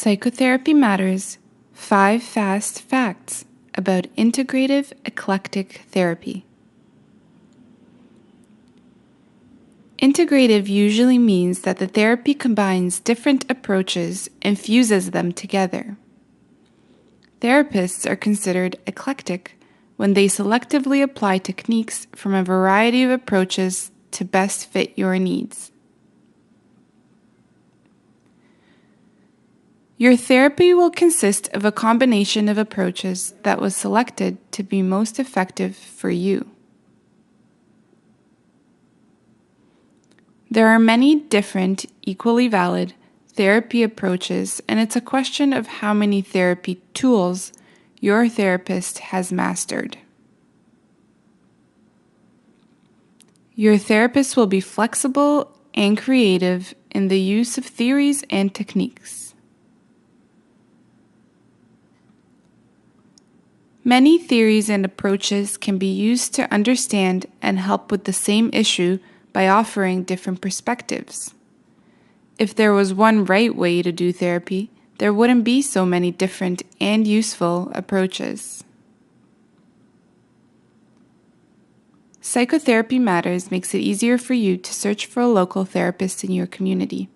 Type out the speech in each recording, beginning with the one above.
Psychotherapy Matters 5 Fast Facts about Integrative Eclectic Therapy. Integrative usually means that the therapy combines different approaches and fuses them together. Therapists are considered eclectic when they selectively apply techniques from a variety of approaches to best fit your needs. Your therapy will consist of a combination of approaches that was selected to be most effective for you. There are many different, equally valid therapy approaches, and it's a question of how many therapy tools your therapist has mastered. Your therapist will be flexible and creative in the use of theories and techniques. Many theories and approaches can be used to understand and help with the same issue by offering different perspectives. If there was one right way to do therapy, there wouldn't be so many different and useful approaches. Psychotherapy Matters makes it easier for you to search for a local therapist in your community.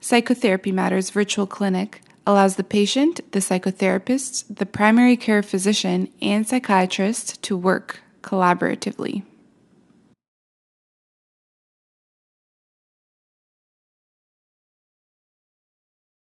Psychotherapy Matters Virtual Clinic allows the patient, the psychotherapist, the primary care physician, and psychiatrist to work collaboratively.